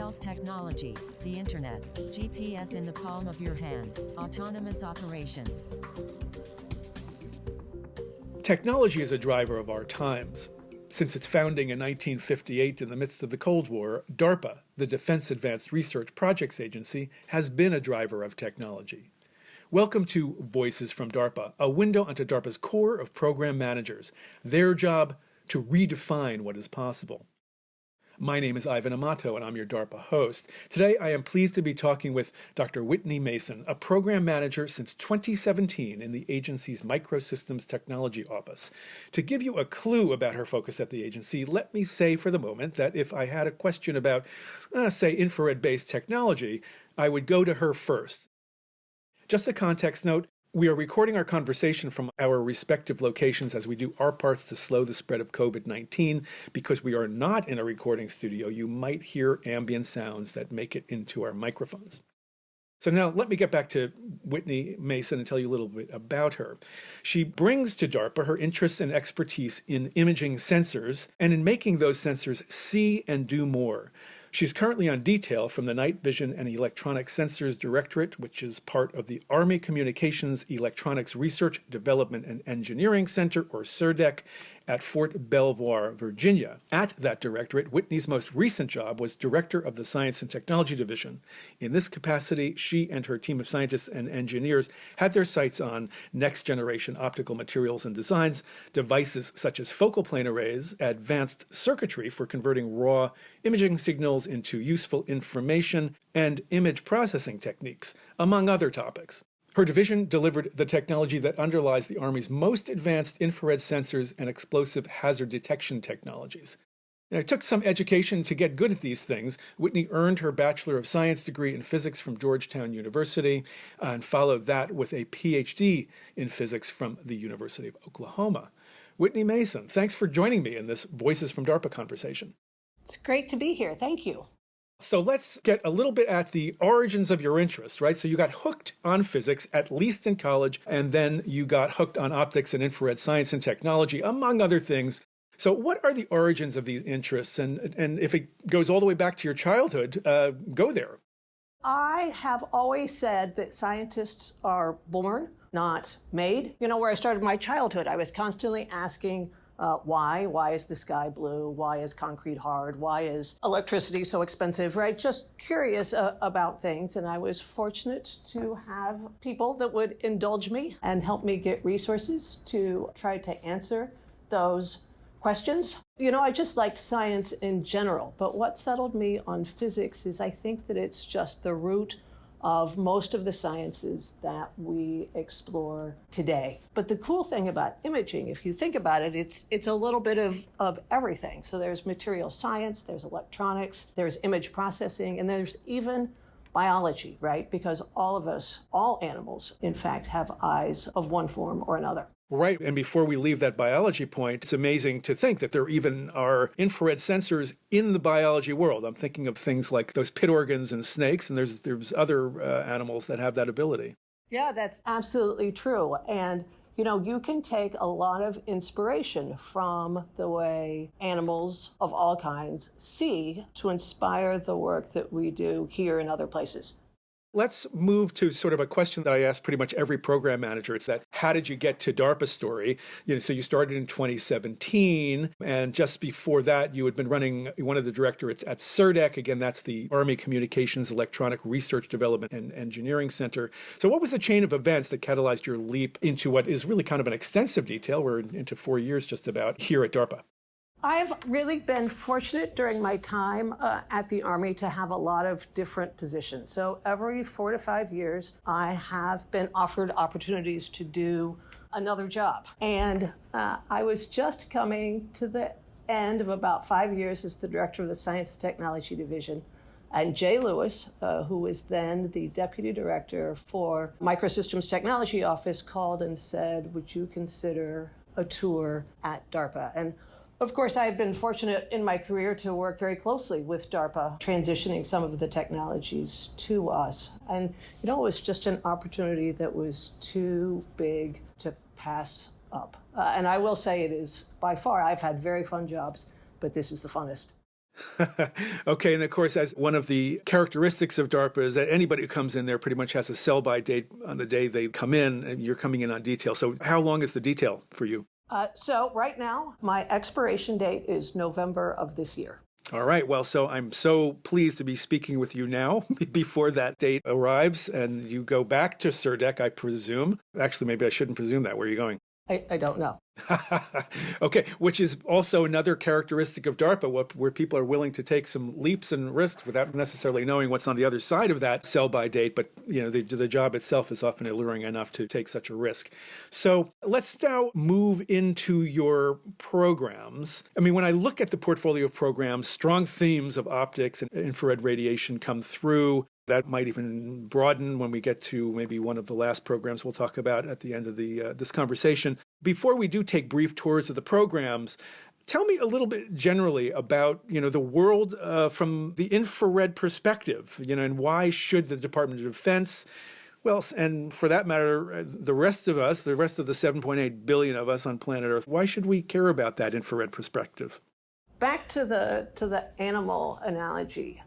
stealth technology, the internet, GPS in the palm of your hand, autonomous operation. Technology is a driver of our times. Since its founding in 1958 in the midst of the Cold War, DARPA, the Defense Advanced Research Projects Agency, has been a driver of technology. Welcome to Voices from DARPA, a window onto DARPA's core of program managers, their job to redefine what is possible. My name is Ivan Amato, and I'm your DARPA host. Today, I am pleased to be talking with Dr. Whitney Mason, a program manager since 2017 in the agency's Microsystems Technology Office. To give you a clue about her focus at the agency, let me say for the moment that if I had a question about, say, infrared-based technology, I would go to her first. Just a context note, we are recording our conversation from our respective locations as we do our parts to slow the spread of COVID-19. Because we are not in a recording studio, you might hear ambient sounds that make it into our microphones. So now let me get back to Whitney Mason and tell you a little bit about her. She brings to DARPA her interests and expertise in imaging sensors and in making those sensors see and do more. She's currently on detail from the Night Vision and Electronic Sensors Directorate, which is part of the Army Communications Electronics Research, Development, and Engineering Center, or CERDEC, at Fort Belvoir, Virginia. At that directorate, Whitney's most recent job was Director of the Science and Technology Division. In this capacity, she and her team of scientists and engineers had their sights on next-generation optical materials and designs, devices such as focal plane arrays, advanced circuitry for converting raw imaging signals into useful information, and image processing techniques, among other topics. Her division delivered the technology that underlies the Army's most advanced infrared sensors and explosive hazard detection technologies. Now, it took some education to get good at these things. Whitney earned her Bachelor of Science degree in physics from Georgetown University and followed that with a PhD in physics from the University of Oklahoma. Whitney Mason, thanks for joining me in this Voices from DARPA conversation. It's great to be here. Thank you. So let's get a little bit at the origins of your interest, right? So you got hooked on physics, at least in college, and then you got hooked on optics and infrared science and technology, among other things. So what are the origins of these interests? And if it goes all the way back to your childhood, go there. I have always said that scientists are born, not made. You know, where I started my childhood, I was constantly asking, why? Why is the sky blue? Why is concrete hard? Why is electricity so expensive, right? Just curious about things. And I was fortunate to have people that would indulge me and help me get resources to try to answer those questions. You know, I just liked science in general. But what settled me on physics is I think that it's just the root of most of the sciences that we explore today. But the cool thing about imaging, if you think about it, it's a little bit of everything. So there's material science, there's electronics, there's image processing, and there's even biology, right? Because all of us, all animals, in fact, have eyes of one form or another. Right. And before we leave that biology point, it's amazing to think that there even are infrared sensors in the biology world. I'm thinking of things like those pit organs and snakes, and there's other animals that have that ability. Yeah, that's absolutely true. And, you know, you can take a lot of inspiration from the way animals of all kinds see to inspire the work that we do here in other places. Let's move to sort of a question that I ask pretty much every program manager. It's that, how did you get to DARPA story? You know, so you started in 2017, and just before that, you had been running one of the directorates at CERDEC. Again, that's the Army Communications Electronic Research Development and Engineering Center. So what was the chain of events that catalyzed your leap into what is really kind of an extensive detail? We're into 4 years just about here at DARPA. I've really been fortunate during my time at the Army to have a lot of different positions. So every 4 to 5 years, I have been offered opportunities to do another job. And I was just coming to the end of about 5 years as the director of the Science and Technology Division. And Jay Lewis, who was then the deputy director for Microsystems Technology Office, called and said, would you consider a tour at DARPA? And of course, I've been fortunate in my career to work very closely with DARPA, transitioning some of the technologies to us. And, you know, it was just an opportunity that was too big to pass up. And I will say it is, by far, I've had very fun jobs, but this is the funnest. Okay, and of course, as one of the characteristics of DARPA is that anybody who comes in there pretty much has a sell-by date on the day they come in, and you're coming in on detail. So how long is the detail for you? So right now, my expiration date is November of this year. All right. Well, so I'm so pleased to be speaking with you now before that date arrives and you go back to SURDEC, I presume. Actually, maybe I shouldn't presume that. Where are you going? I don't know. Okay, which is also another characteristic of DARPA, where people are willing to take some leaps and risks without necessarily knowing what's on the other side of that sell-by date. But the job itself is often alluring enough to take such a risk. So let's now move into your programs. I mean, when I look at the portfolio of programs, strong themes of optics and infrared radiation come through. That might even broaden when we get to maybe one of the last programs we'll talk about at the end of this conversation. Before we do take brief tours of the programs, tell me a little bit generally about the world from the infrared perspective, and why should the Department of Defense, well, and for that matter, the rest of us, the rest of the 7.8 billion of us on planet Earth, why should we care about that infrared perspective? Back to the animal analogy,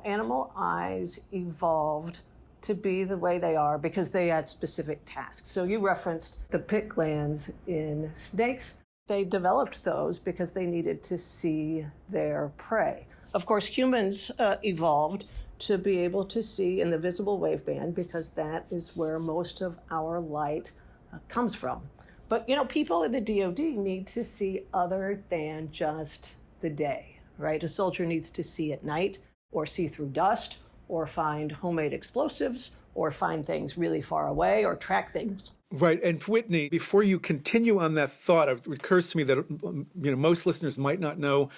animal eyes evolved to be the way they are because they had specific tasks. So you referenced the pit glands in snakes. They developed those because they needed to see their prey. Of course, humans evolved to be able to see in the visible waveband because that is where most of our light comes from. But, people in the DoD need to see other than just the day, right? A soldier needs to see at night or see through dust or find homemade explosives or find things really far away or track things. Right. And Whitney, before you continue on that thought, it occurs to me that, most listeners might not know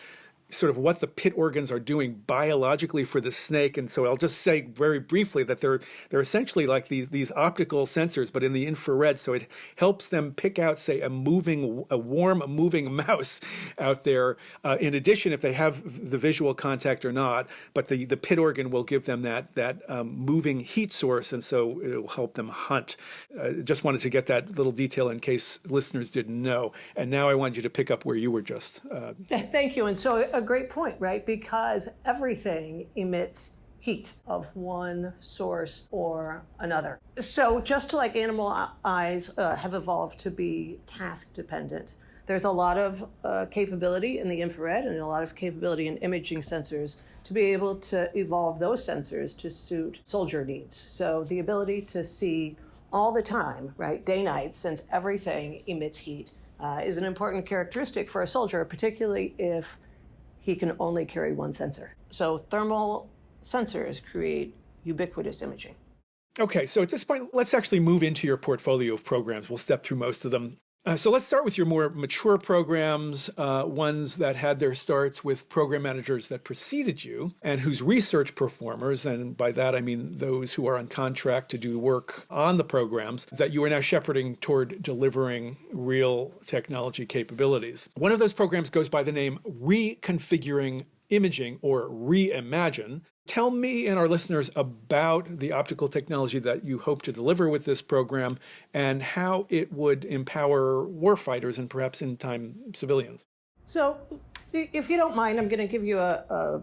sort of what the pit organs are doing biologically for the snake. And so I'll just say very briefly that they're essentially like these optical sensors, but in the infrared. So it helps them pick out, say, a warm moving mouse out there. In addition, if they have the visual contact or not, but the pit organ will give them that moving heat source. And so it'll help them hunt. Just wanted to get that little detail in case listeners didn't know. And now I want you to pick up where you were just. Thank you. And so a great point, right? Because everything emits heat of one source or another. So just like animal eyes have evolved to be task dependent, there's a lot of capability in the infrared and a lot of capability in imaging sensors to be able to evolve those sensors to suit soldier needs. So the ability to see all the time, right, day, night, since everything emits heat, is an important characteristic for a soldier, particularly if he can only carry one sensor. So thermal sensors create ubiquitous imaging. Okay, so at this point, let's actually move into your portfolio of programs. We'll step through most of them. So let's start with your more mature programs, ones that had their starts with program managers that preceded you and whose research performers, and by that I mean those who are on contract to do work on the programs, that you are now shepherding toward delivering real technology capabilities. One of those programs goes by the name Reconfiguring Imaging, or Reimagine. Tell me and our listeners about the optical technology that you hope to deliver with this program and how it would empower warfighters and perhaps in time civilians. So if you don't mind, I'm going to give you a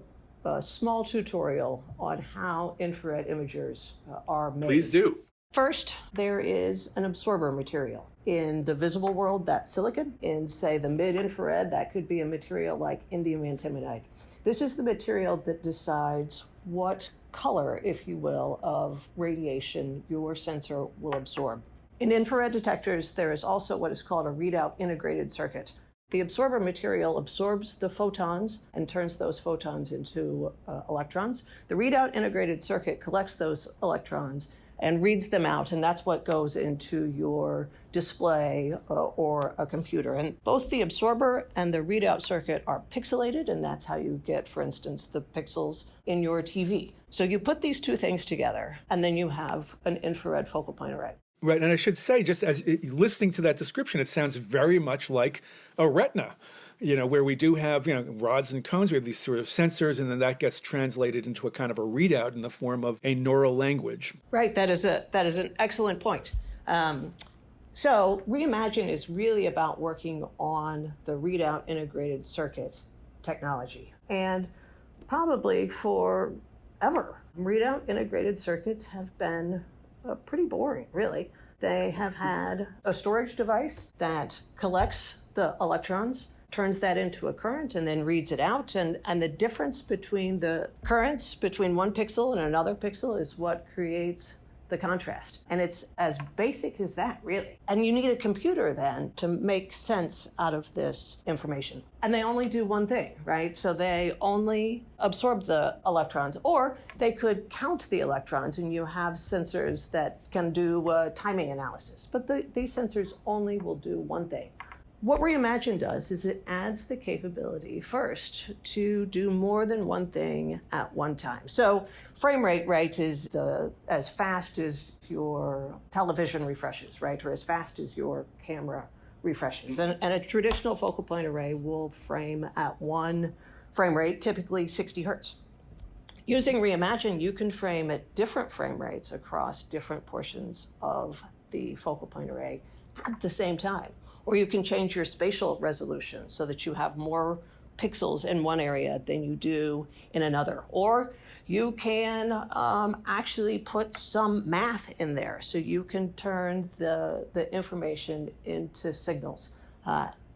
small tutorial on how infrared imagers are made. Please do. First, there is an absorber material. In the visible world, that's silicon. In, say, the mid-infrared, that could be a material like indium antimonide. This is the material that decides what color, if you will, of radiation your sensor will absorb. In infrared detectors, there is also what is called a readout integrated circuit. The absorber material absorbs the photons and turns those photons into electrons. The readout integrated circuit collects those electrons and reads them out, and that's what goes into your display or a computer. And both the absorber and the readout circuit are pixelated, and that's how you get, for instance, the pixels in your TV. So you put these two things together, and then you have an infrared focal point array. Right, and I should say, just as listening to that description, it sounds very much like a retina, where we do have, rods and cones. We have these sort of sensors, and then that gets translated into a kind of a readout in the form of a neural language. Right, that is an excellent point. So Reimagine is really about working on the readout integrated circuit technology. And probably forever. Readout integrated circuits have been pretty boring, really. They have had a storage device that collects the electrons, turns that into a current, and then reads it out. And the difference between the currents between one pixel and another pixel is what creates the contrast. And it's as basic as that, really. And you need a computer then to make sense out of this information. And they only do one thing, right? So they only absorb the electrons, or they could count the electrons, and you have sensors that can do timing analysis. But these sensors only will do one thing. What Reimagine does is it adds the capability first to do more than one thing at one time. So frame rate, right, is as fast as your television refreshes, right, or as fast as your camera refreshes. And a traditional focal point array will frame at one frame rate, typically 60 hertz. Using Reimagine, you can frame at different frame rates across different portions of the focal point array at the same time. Or you can change your spatial resolution so that you have more pixels in one area than you do in another. Or you can actually put some math in there so you can turn the information into signals.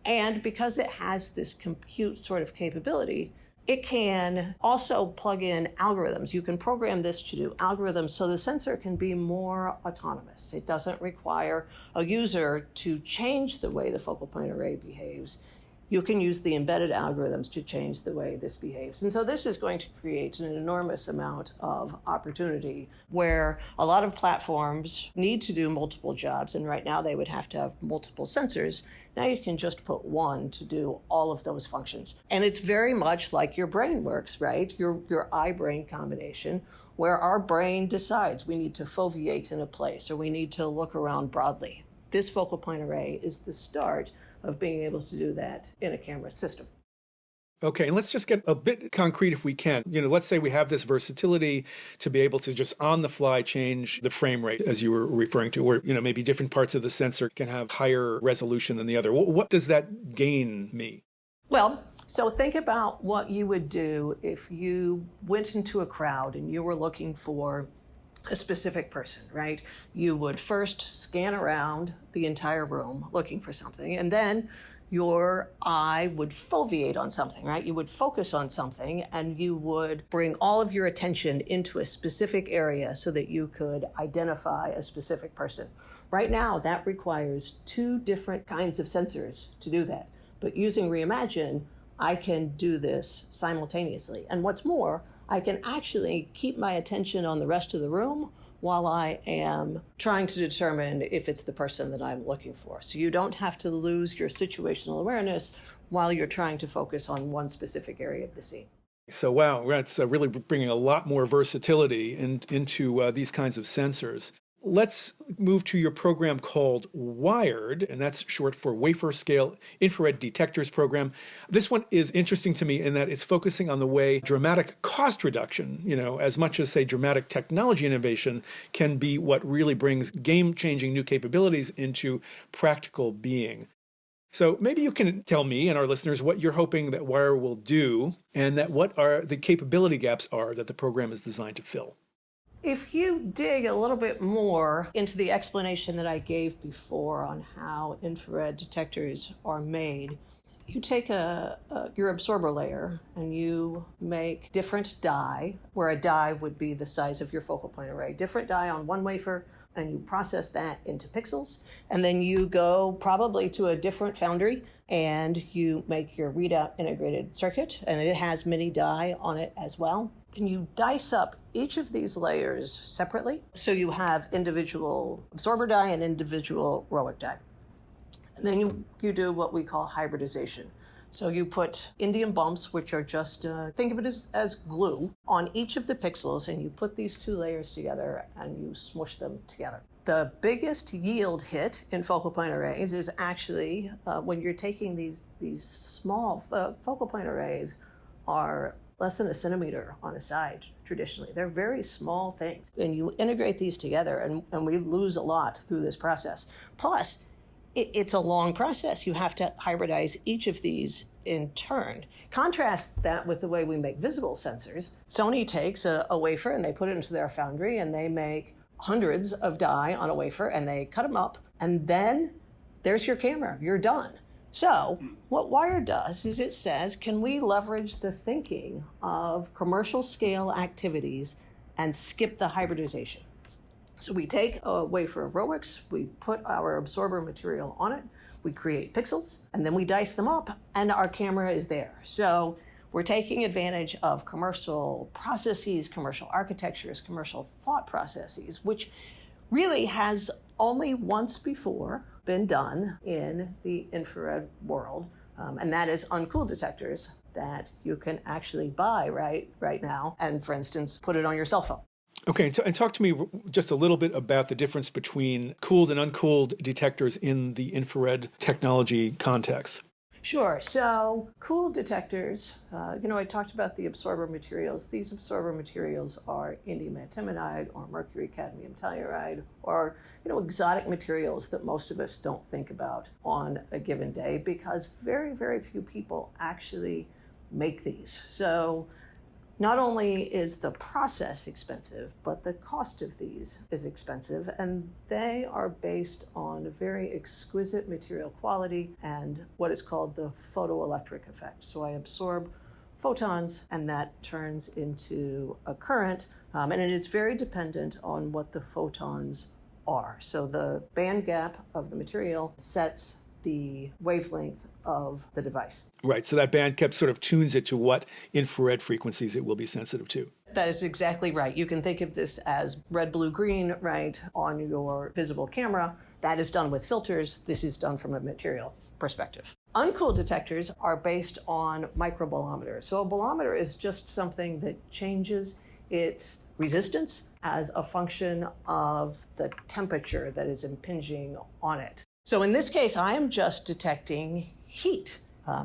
And because it has this compute sort of capability, it can also plug in algorithms. You can program this to do algorithms so the sensor can be more autonomous. It doesn't require a user to change the way the focal point array behaves. You can use the embedded algorithms to change the way this behaves. And so this is going to create an enormous amount of opportunity where a lot of platforms need to do multiple jobs, and right now they would have to have multiple sensors. Now you can just put one to do all of those functions. And it's very much like your brain works, right? Your eye-brain combination, where our brain decides we need to foveate in a place or we need to look around broadly. This focal point array is the start of being able to do that in a camera system. Okay, and let's just get a bit concrete if we can. Let's say we have this versatility to be able to just on the fly change the frame rate, as you were referring to, where, maybe different parts of the sensor can have higher resolution than the other. What does that gain me? Well, so think about what you would do if you went into a crowd and you were looking for a specific person, right? You would first scan around the entire room looking for something, and then your eye would foveate on something, right? You would focus on something, and you would bring all of your attention into a specific area so that you could identify a specific person. Right now, that requires two different kinds of sensors to do that. But using Reimagine, I can do this simultaneously. And what's more, I can actually keep my attention on the rest of the room while I am trying to determine if it's the person that I'm looking for. So you don't have to lose your situational awareness while you're trying to focus on one specific area of the scene. So wow, that's really bringing a lot more versatility into these kinds of sensors. Let's move to your program called WIRED, and that's short for Wafer Scale Infrared Detectors Program. This one is interesting to me in that it's focusing on the way dramatic cost reduction, as much as, say, dramatic technology innovation can be what really brings game-changing new capabilities into practical being. So maybe you can tell me and our listeners what you're hoping that WIRE will do, and that what are the capability gaps are that the program is designed to fill. If you dig a little bit more into the explanation that I gave before on how infrared detectors are made, you take your absorber layer and you make different dye, where a dye would be the size of your focal point array, different dye on one wafer, and you process that into pixels. And then you go probably to a different foundry and you make your readout integrated circuit, and it has mini dye on it as well. And you dice up each of these layers separately. So you have individual absorber dye and individual ROIC dye. And then you do what we call hybridization. So you put indium bumps, which are just, think of it as glue, on each of the pixels, and you put these two layers together and you smush them together. The biggest yield hit in focal point arrays is actually when you're taking these small focal point arrays are less than a centimeter on a side traditionally. They're very small things. And you integrate these together, and we lose a lot through this process. Plus, it's a long process. You have to hybridize each of these in turn. Contrast that with the way we make visible sensors. Sony takes a wafer and they put it into their foundry and they make hundreds of die on a wafer and they cut them up, and then there's your camera, you're done. So what Wired does is it says, can we leverage the thinking of commercial scale activities and skip the hybridization? So we take a wafer of Roix, we put our absorber material on it, we create pixels, and then we dice them up, and our camera is there. So we're taking advantage of commercial processes, commercial architectures, commercial thought processes, which really has only once before been done in the infrared world, and that is uncooled detectors that you can actually buy right now and, for instance, put it on your cell phone. Okay, and talk to me just a little bit about the difference between cooled and uncooled detectors in the infrared technology context. Sure. So cooled detectors, I talked about the absorber materials. These absorber materials are indium antimonide or mercury cadmium telluride or, exotic materials that most of us don't think about on a given day because very, very few people actually make these. So not only is the process expensive, but the cost of these is expensive, and they are based on a very exquisite material quality and what is called the photoelectric effect. So I absorb photons, and that turns into a current, and it is very dependent on what the photons are. So the band gap of the material sets the wavelength of the device. Right, so that band gap sort of tunes it to what infrared frequencies it will be sensitive to. That is exactly right. You can think of this as red, blue, green, right, on your visible camera. That is done with filters. This is done from a material perspective. Uncooled detectors are based on microbolometers. So a bolometer is just something that changes its resistance as a function of the temperature that is impinging on it. So in this case, I am just detecting heat.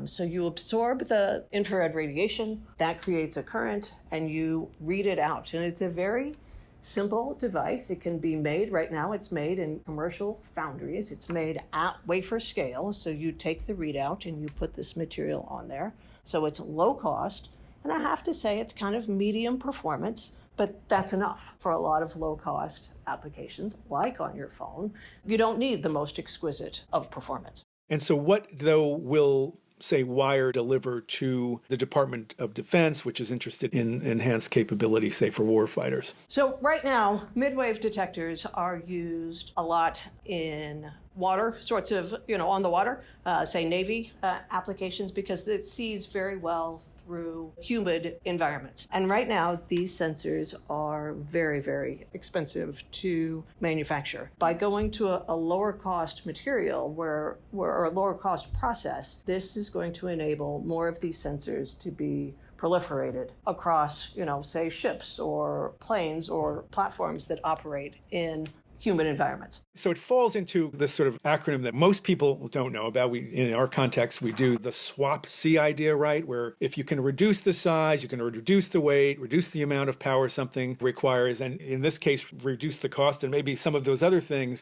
So you absorb the infrared radiation, that creates a current, and you read it out. And it's a very simple device. It can be made, right now it's made in commercial foundries. It's made at wafer scale. So you take the readout and you put this material on there. So it's low cost. And I have to say it's kind of medium performance. But that's enough for a lot of low-cost applications, like on your phone. You don't need the most exquisite of performance. And so what, though, will, say, Wire deliver to the Department of Defense, which is interested in enhanced capability, say, for warfighters? So right now, Midwave detectors are used a lot in water, sorts of, on the water, say Navy applications, because it sees very well through humid environments. And right now, these sensors are very, very expensive to manufacture. By going to a lower cost material or a lower cost process, this is going to enable more of these sensors to be proliferated across, say ships or planes or platforms that operate in human environments. So it falls into this sort of acronym that most people don't know about. In our context, we do the swap-C idea, right? Where if you can reduce the size, you can reduce the weight, reduce the amount of power something requires, and in this case, reduce the cost and maybe some of those other things,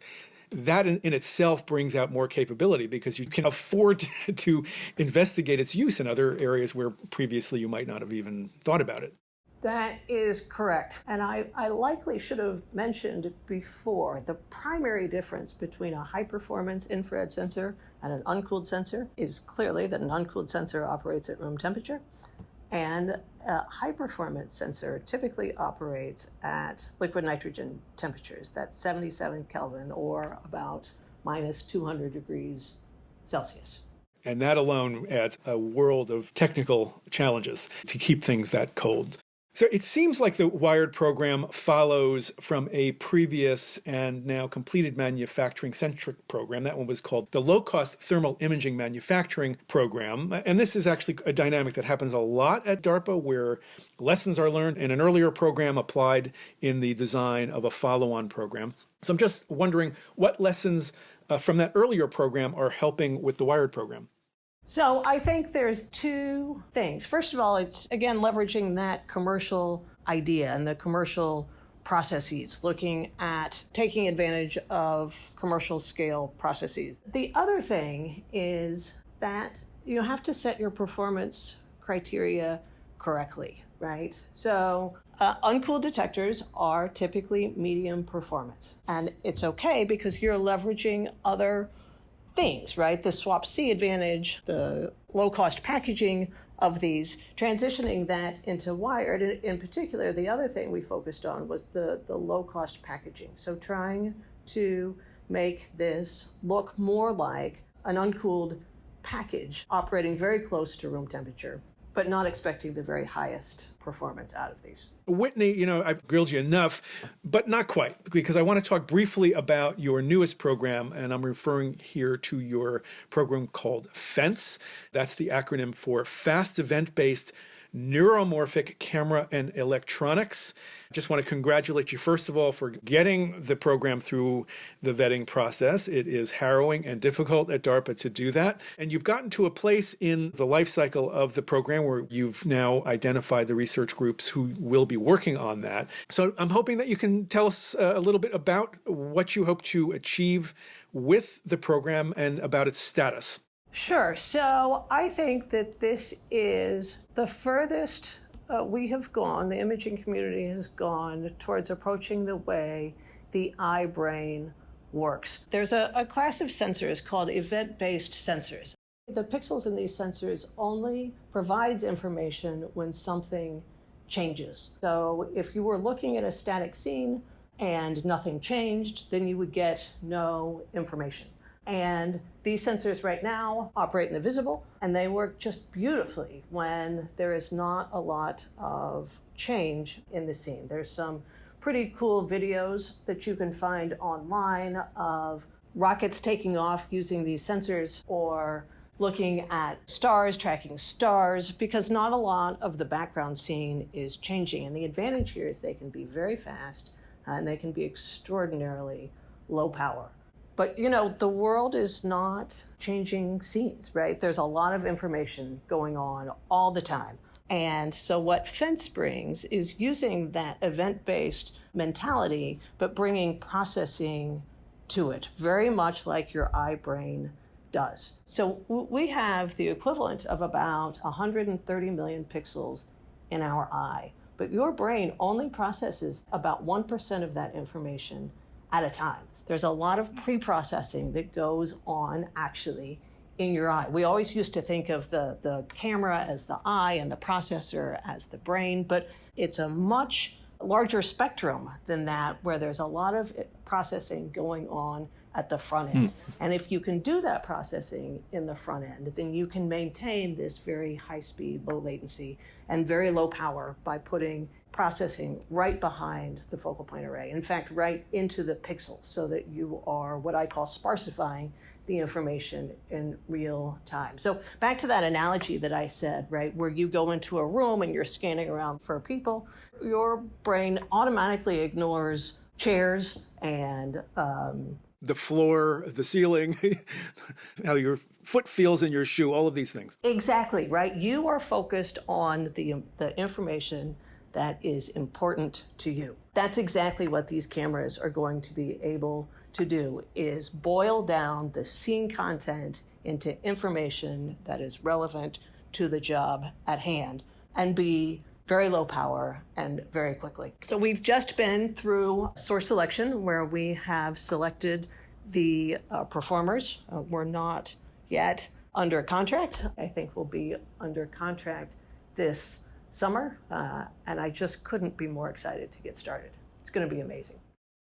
that in itself brings out more capability because you can afford to investigate its use in other areas where previously you might not have even thought about it. That is correct. And I likely should have mentioned before, the primary difference between a high-performance infrared sensor and an uncooled sensor is clearly that an uncooled sensor operates at room temperature, and a high-performance sensor typically operates at liquid nitrogen temperatures. That's 77 Kelvin or about minus 200 degrees Celsius. And that alone adds a world of technical challenges to keep things that cold. So it seems like the Wired program follows from a previous and now completed manufacturing-centric program. That one was called the LowCost Thermal Imaging Manufacturing Program. And this is actually a dynamic that happens a lot at DARPA, where lessons are learned in an earlier program applied in the design of a follow-on program. So I'm just wondering what lessons from that earlier program are helping with the Wired program. So I think there's two things. First of all, it's, again, leveraging that commercial idea and the commercial processes, looking at taking advantage of commercial scale processes. The other thing is that you have to set your performance criteria correctly, right? So uncooled detectors are typically medium performance. And it's okay because you're leveraging other things, right? The swap C advantage, the low-cost packaging of these, transitioning that into wired. And in particular, the other thing we focused on was the low-cost packaging. So trying to make this look more like an uncooled package operating very close to room temperature, but not expecting the very highest performance out of these. Whitney, I've grilled you enough, but not quite, because I want to talk briefly about your newest program, and I'm referring here to your program called FENCE. That's the acronym for Fast Event-Based Neuromorphic Camera and Electronics. Just want to congratulate you, first of all, for getting the program through the vetting process. It is harrowing and difficult at DARPA to do that. And you've gotten to a place in the life cycle of the program where you've now identified the research groups who will be working on that. So I'm hoping that you can tell us a little bit about what you hope to achieve with the program and about its status. Sure. So I think that this is the furthest we have gone, the imaging community has gone towards approaching the way the eye-brain works. There's a class of sensors called event-based sensors. The pixels in these sensors only provides information when something changes. So if you were looking at a static scene and nothing changed, then you would get no information. And these sensors right now operate in the visible, and they work just beautifully when there is not a lot of change in the scene. There's some pretty cool videos that you can find online of rockets taking off using these sensors, or looking at stars, tracking stars, because not a lot of the background scene is changing. And the advantage here is they can be very fast and they can be extraordinarily low power. But, the world is not changing scenes, right? There's a lot of information going on all the time. And so what FENCE brings is using that event-based mentality, but bringing processing to it, very much like your eye-brain does. So we have the equivalent of about 130 million pixels in our eye, but your brain only processes about 1% of that information at a time. There's a lot of pre-processing that goes on actually in your eye. We always used to think of the camera as the eye and the processor as the brain, but it's a much larger spectrum than that, where there's a lot of processing going on at the front end. And if you can do that processing in the front end, then you can maintain this very high speed, low latency, and very low power by putting processing right behind the focal point array. In fact, right into the pixels, so that you are what I call sparsifying the information in real time. So back to that analogy that I said, right, where you go into a room and you're scanning around for people, your brain automatically ignores chairs and the floor, the ceiling, how your foot feels in your shoe, all of these things. Exactly, right? You are focused on the information that is important to you. That's exactly what these cameras are going to be able to do, is boil down the scene content into information that is relevant to the job at hand and be very low power and very quickly. So we've just been through source selection, where we have selected the performers. We're not yet under contract. I think we'll be under contract this summer, and I just couldn't be more excited to get started. It's going to be amazing.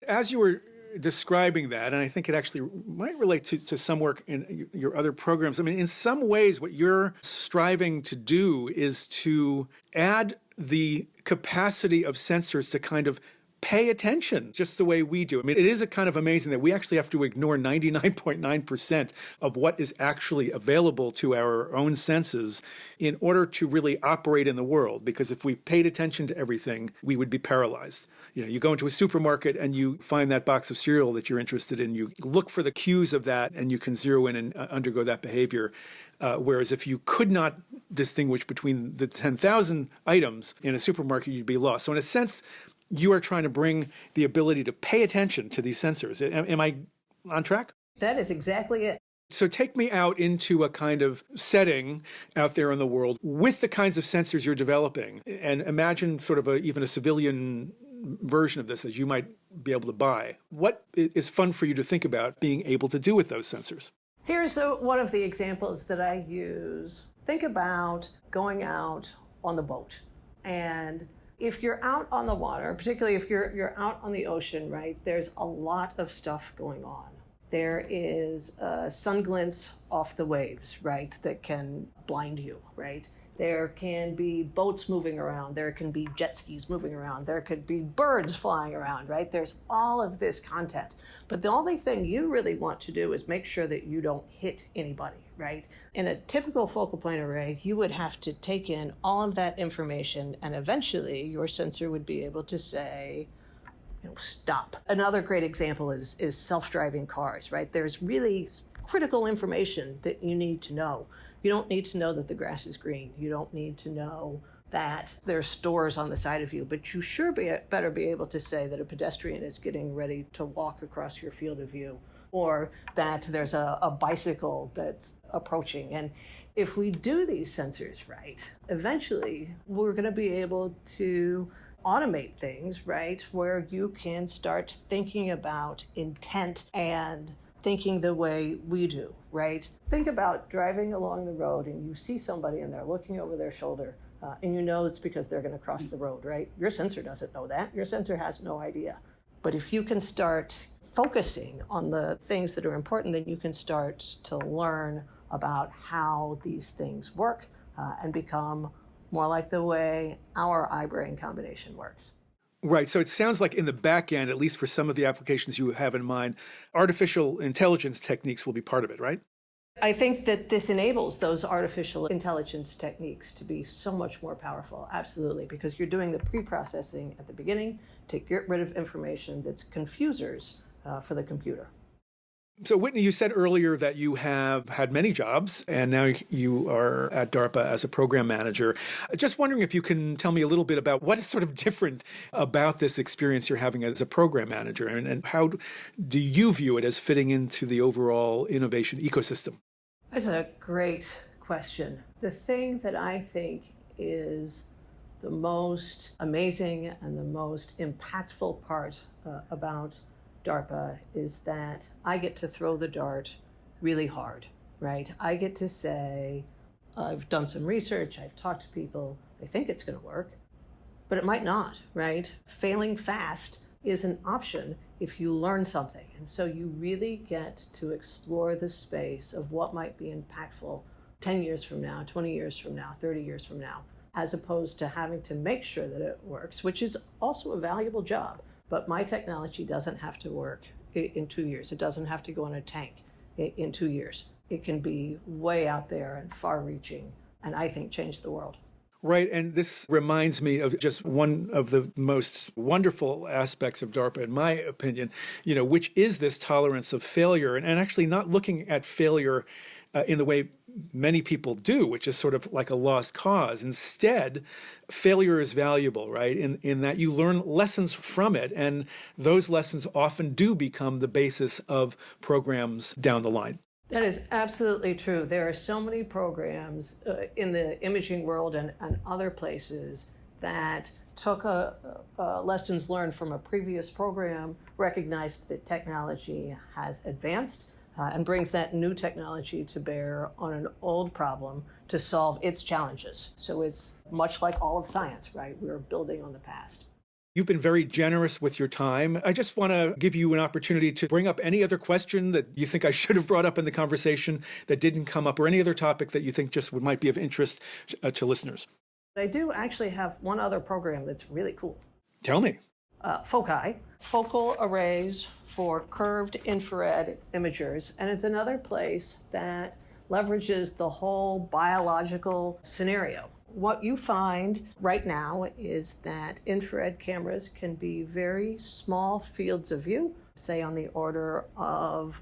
As you were describing that, and I think it actually might relate to some work in your other programs. I mean, in some ways, what you're striving to do is to add the capacity of sensors to kind of pay attention just the way we do. I mean, it is a kind of amazing that we actually have to ignore 99.9% of what is actually available to our own senses in order to really operate in the world. Because if we paid attention to everything, we would be paralyzed. You go into a supermarket and you find that box of cereal that you're interested in. You look for the cues of that and you can zero in and undergo that behavior. Whereas if you could not distinguish between the 10,000 items in a supermarket, you'd be lost. So in a sense, you are trying to bring the ability to pay attention to these sensors. Am I on track? That is exactly it. So take me out into a kind of setting out there in the world with the kinds of sensors you're developing, and imagine sort of even a civilian version of this as you might be able to buy. What is fun for you to think about being able to do with those sensors? Here's one of the examples that I use. Think about going out on the boat. And if you're out on the water, particularly if you're out on the ocean, right, there's a lot of stuff going on. There is sun glints off the waves, right, that can blind you, right? There can be boats moving around. There can be jet skis moving around. There could be birds flying around, right? There's all of this content. But the only thing you really want to do is make sure that you don't hit anybody, right? In a typical focal point array, you would have to take in all of that information, and eventually your sensor would be able to say, stop. Another great example is self-driving cars, right? There's really critical information that you need to know. You don't need to know that the grass is green. You don't need to know that there's stores on the side of you, but you sure better be able to say that a pedestrian is getting ready to walk across your field of view, or that there's a bicycle that's approaching. And if we do these sensors right, eventually we're going to be able to automate things, right, where you can start thinking about intent and thinking the way we do, right? Think about driving along the road and you see somebody and they're looking over their shoulder, and you know it's because they're going to cross the road, right? Your sensor doesn't know that. Your sensor has no idea. But if you can start focusing on the things that are important, then you can start to learn about how these things work and become more like the way our eye-brain combination works. Right. So it sounds like in the back end, at least for some of the applications you have in mind, artificial intelligence techniques will be part of it, right? I think that this enables those artificial intelligence techniques to be so much more powerful, absolutely, because you're doing the pre-processing at the beginning to get rid of information that's confusers for the computer. So, Whitney, you said earlier that you have had many jobs, and now you are at DARPA as a program manager. Just wondering if you can tell me a little bit about what is sort of different about this experience you're having as a program manager, and how do you view it as fitting into the overall innovation ecosystem? That's a great question. The thing that I think is the most amazing and the most impactful part about DARPA is that I get to throw the dart really hard, right? I get to say, I've done some research, I've talked to people, I think it's going to work, but it might not, right? Failing fast is an option if you learn something. And so you really get to explore the space of what might be impactful 10 years from now, 20 years from now, 30 years from now, as opposed to having to make sure that it works, which is also a valuable job. But my technology doesn't have to work in 2 years. It doesn't have to go in a tank in 2 years. It can be way out there and far-reaching, and I think change the world. Right, and this reminds me of just one of the most wonderful aspects of DARPA, in my opinion, which is this tolerance of failure, and actually not looking at failure in the way many people do, which is sort of like a lost cause. Instead, failure is valuable, right? In that you learn lessons from it, and those lessons often do become the basis of programs down the line. That is absolutely true. There are so many programs in the imaging world and other places that took lessons learned from a previous program, recognized that technology has advanced, and brings that new technology to bear on an old problem to solve its challenges. So it's much like all of science, right? We're building on the past. You've been very generous with your time. I just want to give you an opportunity to bring up any other question that you think I should have brought up in the conversation that didn't come up, or any other topic that you think just might be of interest to listeners. I do actually have one other program that's really cool. Tell me. FOCI, Focal Arrays for Curved Infrared Imagers, and it's another place that leverages the whole biological scenario. What you find right now is that infrared cameras can be very small fields of view, say on the order of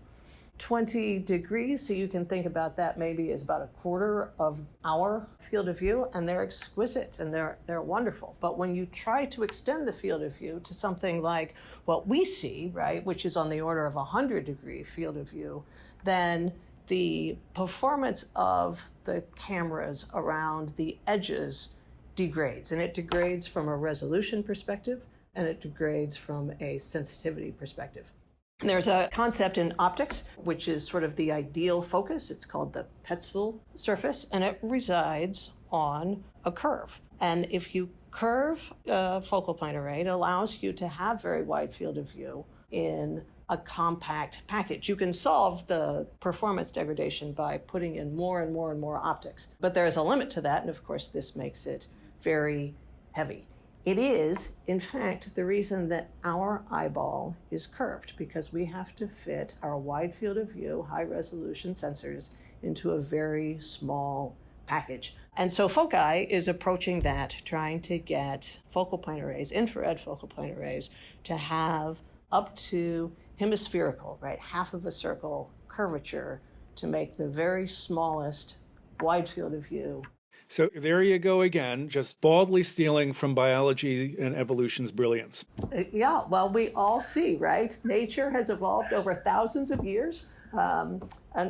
20 degrees, so you can think about that maybe as about a quarter of our field of view, and they're exquisite and they're wonderful. But when you try to extend the field of view to something like what we see, right, which is on the order of 100-degree field of view, then the performance of the cameras around the edges degrades. And it degrades from a resolution perspective, and it degrades from a sensitivity perspective. And there's a concept in optics, which is sort of the ideal focus. It's called the Petzval surface, and it resides on a curve. And if you curve a focal point array, it allows you to have very wide field of view in a compact package. You can solve the performance degradation by putting in more and more and more optics. But there is a limit to that, and of course this makes it very heavy. It is, in fact, the reason that our eyeball is curved, because we have to fit our wide field of view, high resolution sensors into a very small package. And so FOCI is approaching that, trying to get focal point arrays, infrared focal point arrays, to have up to hemispherical, right, half of a circle curvature to make the very smallest wide field of view. So there you go again, just baldly stealing from biology and evolution's brilliance. Yeah, well, we all see, right? Nature has evolved over thousands of years, and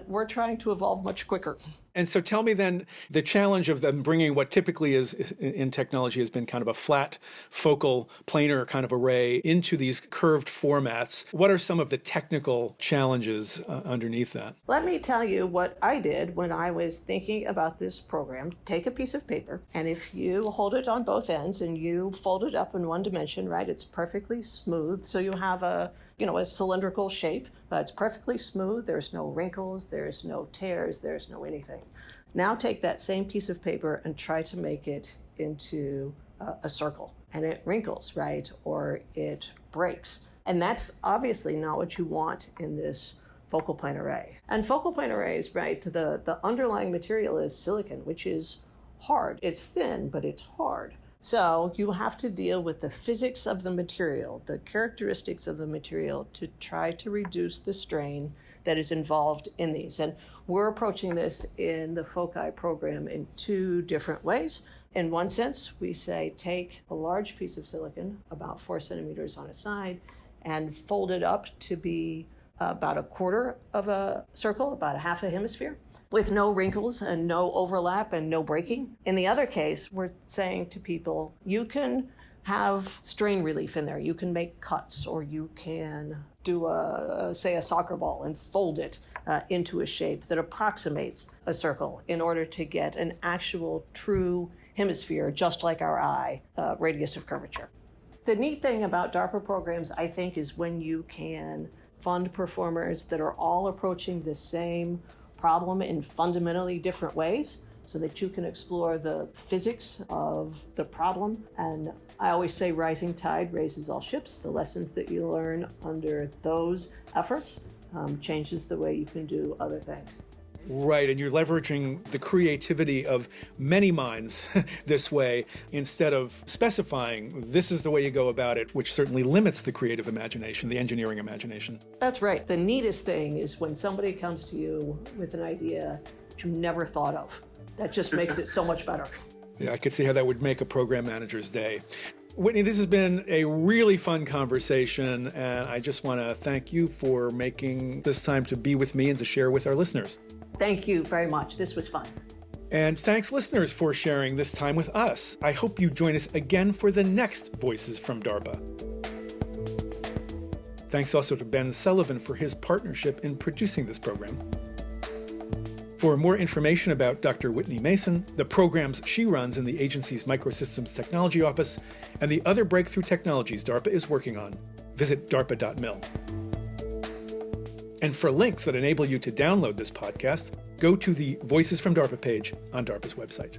we're trying to evolve much quicker. And so tell me then, the challenge of them bringing what typically is in technology has been kind of a flat, focal, planar kind of array into these curved formats. What are some of the technical challenges underneath that? Let me tell you what I did when I was thinking about this program. Take a piece of paper, and if you hold it on both ends and you fold it up in one dimension, right, it's perfectly smooth. So you have a cylindrical shape. It's perfectly smooth. There's no wrinkles, there's no tears, there's no anything. Now take that same piece of paper and try to make it into a circle. And it wrinkles, right? Or it breaks. And that's obviously not what you want in this focal point array. And focal point arrays, right, the underlying material is silicon, which is hard. It's thin, but it's hard. So you have to deal with the physics of the material, the characteristics of the material, to try to reduce the strain that is involved in these. And we're approaching this in the FOCI program in two different ways. In one sense, we say take a large piece of silicon, about 4 centimeters on a side, and fold it up to be about a quarter of a circle, about a half a hemisphere, with no wrinkles and no overlap and no breaking. In the other case, we're saying to people, you can have strain relief in there. You can make cuts, or you can do a soccer ball and fold it into a shape that approximates a circle in order to get an actual true hemisphere, just like our eye, radius of curvature. The neat thing about DARPA programs, I think, is when you can fund performers that are all approaching the same problem in fundamentally different ways, so that you can explore the physics of the problem. And I always say rising tide raises all ships. The lessons that you learn under those efforts changes the way you can do other things. Right, and you're leveraging the creativity of many minds this way, instead of specifying this is the way you go about it, which certainly limits the creative imagination, the engineering imagination. That's right. The neatest thing is when somebody comes to you with an idea that you never thought of. That just makes it so much better. Yeah, I could see how that would make a program manager's day. Whitney, this has been a really fun conversation, and I just want to thank you for making this time to be with me and to share with our listeners. Thank you very much. This was fun. And thanks, listeners, for sharing this time with us. I hope you join us again for the next Voices from DARPA. Thanks also to Ben Sullivan for his partnership in producing this program. For more information about Dr. Whitney Mason, the programs she runs in the agency's Microsystems Technology Office, and the other breakthrough technologies DARPA is working on, visit darpa.mil. And for links that enable you to download this podcast, go to the Voices from DARPA page on DARPA's website.